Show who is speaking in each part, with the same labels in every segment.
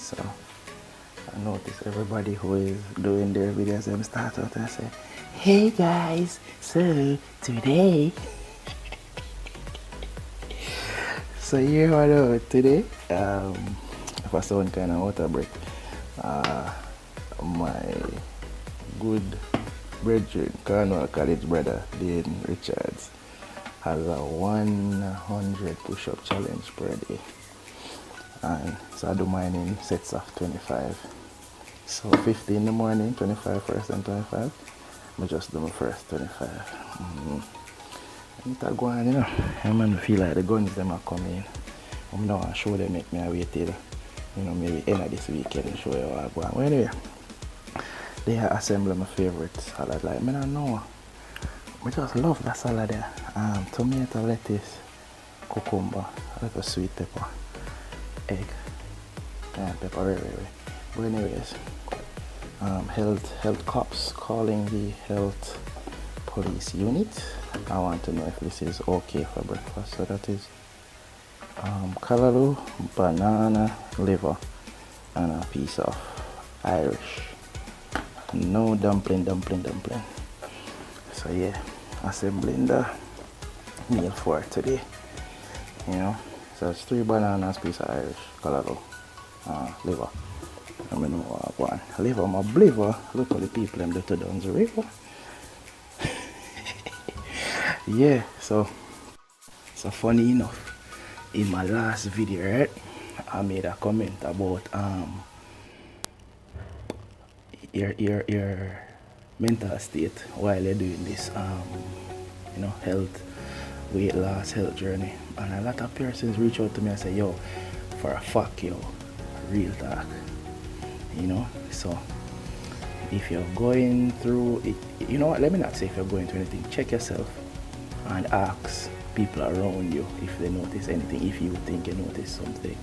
Speaker 1: So I notice everybody who is doing their videos, them start out and say, hey guys, so today, so you know today, if I sound kind of out of breath, my good brethren, Cornwall College brother, Dean Richards, has a 100 push-up challenge per day. And so I do mine in sets of 25. So 50 in the morning, 25 first and 25. I just do my first 25. And it's going, you know. I feel like the guns them are coming. I'm not going to show them, make me wait till, you know, maybe end of this weekend and show you what I'm going. Well, anyway, they are assembling my favorite salad. Like, I don't know. I just love that salad there. Tomato, lettuce, cucumber, a little sweet pepper, egg, and pepper, But anyways, health cops calling the health police unit. I want to know if this is okay for breakfast. So that is callaloo, banana, liver, and a piece of Irish. No dumpling. So yeah, assembling the meal for today. You know, so it's 3 bananas, piece of Irish, callaloo, liver. I don't know what I want. Liver, my bliver. Look at the people them do to down the river. Yeah, so funny enough, in my last video, right, I made a comment about your mental state while you're doing this you know, health, weight loss, health journey. And a lot of persons reach out to me and say, yo, for a fact, yo, real talk, you know. So if you're going through it, you know what, let me not say if you're going through anything, check yourself and ask people around you if they notice anything, if you think you notice something.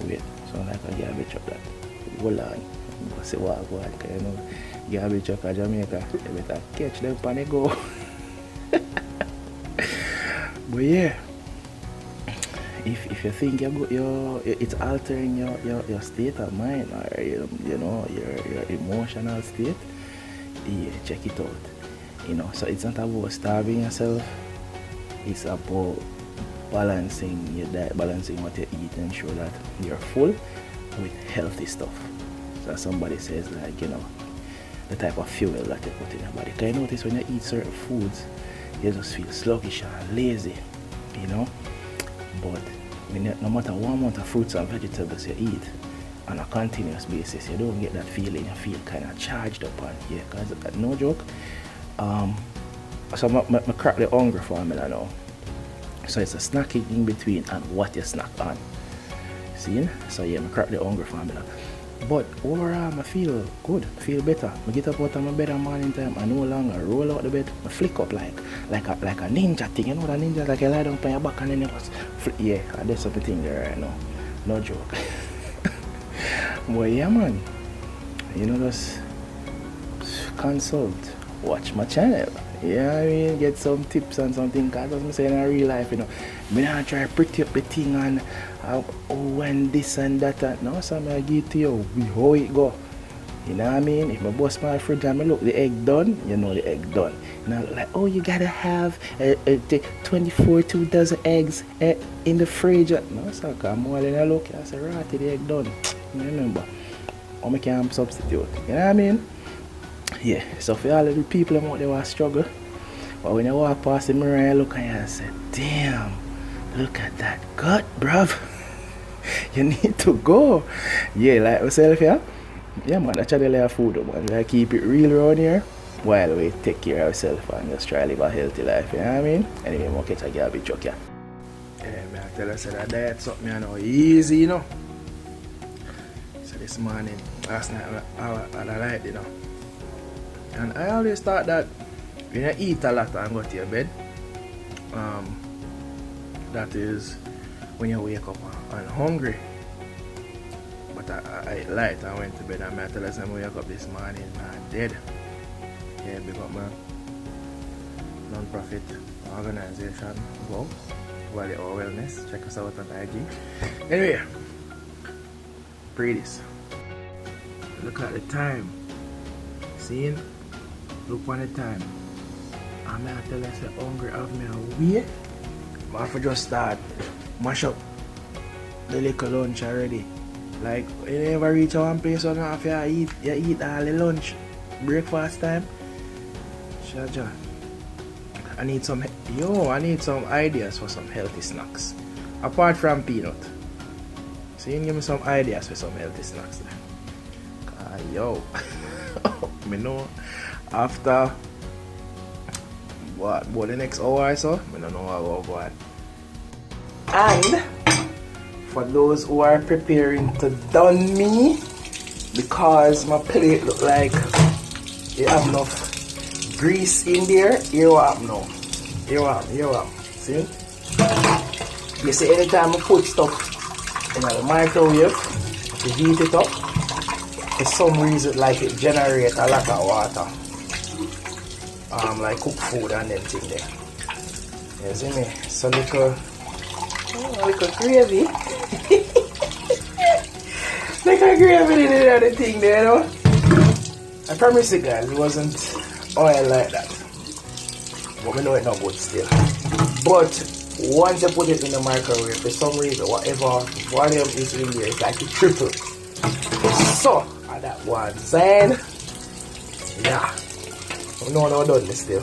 Speaker 1: Wait, so like a garbage truck that, hold on, I say what, because you know, garbage truck in Jamaica, you better catch them and they go. But yeah, if you think it's altering your state of mind, or you know, your emotional state, yeah, check it out. You know, so it's not about starving yourself, it's about balancing your diet, balancing what you eat, and ensure that you're full with healthy stuff. So somebody says, like, you know, the type of fuel that you put in your body. Can you notice when you eat certain foods, you just feel sluggish and lazy, you know? But no matter what amount of fruits and vegetables you eat on a continuous basis, you don't get that feeling. You feel kind of charged up on, yeah, because no joke. So I crack the hunger formula now. So it's a snacking in between and what you snack on. See? So yeah, I crack the hunger formula. But overall, I feel good, I feel better. I get up out of my bed in the morning time, I no longer roll out the bed, I flick up like a ninja thing. You know that ninja, like you lie down on your back and then you just flick. Yeah, that's the thing there right now. No joke. But yeah, man, you know, just consult, watch my channel. Yeah, I mean, get some tips and something, because as I'm saying in real life, you know, I don't try to pretty up the thing and when this and that, and no, so I give to you how it go. You know what I mean? If I bust my fridge and I look, the egg done, you know the egg done. You know, like, oh, you gotta have 2 dozen eggs in the fridge. No, so come more than I look, I say, right, the egg done. You remember? Or I can substitute. You know what I mean? Yeah, so for all of the people out there who struggle, but when you walk past the mirror and you look and you say, damn, look at that gut, bruv. You need to go. Yeah, like myself, yeah? Yeah, man, that's channel of food, man. Like, keep it real around here while we take care of ourselves and just try to live a healthy life, you know what I mean? Anyway, we'll catch a garbage truck, yeah. Yeah, man, I tell you, so that diet something, you know, easy, you know. So this morning, last night, I liked, you know. And I always thought that when you eat a lot and go to your bed, that is when you wake up and hungry. But I light and went to bed, and I tell us I wake up this morning and dead. Yeah, big up my non-profit organization, Wow, Valley or Wellness. Check us out on IG. Anyway, Pretties. Look at the time. See? Look on the time. I'm gonna tell you say hungry have me away. I have to just start mash up the little lunch already. Like you never reach a one place so now if you eat all the lunch. Breakfast time. Shaja. I need some ideas for some healthy snacks. Apart from peanut. So you can give me some ideas for some healthy snacks there. Yo. Me know after what about the next hour or so? I don't know how I'll go on. And for those who are preparing to done me, because my plate look like it have enough grease in there, here what happen now. Here what happen. See? You see anytime I put stuff in the microwave to heat it up, for some reason like it generates a lot of water. Like cook food and them thing there. You see me? So little gravy. Little gravy in the thing there, you know? I promise you guys, it wasn't oil like that. But we know it's not good still. But once you put it in the microwave, for some reason, whatever volume is in there, it's like it triple. So, at that one side, yeah. We know how done this still.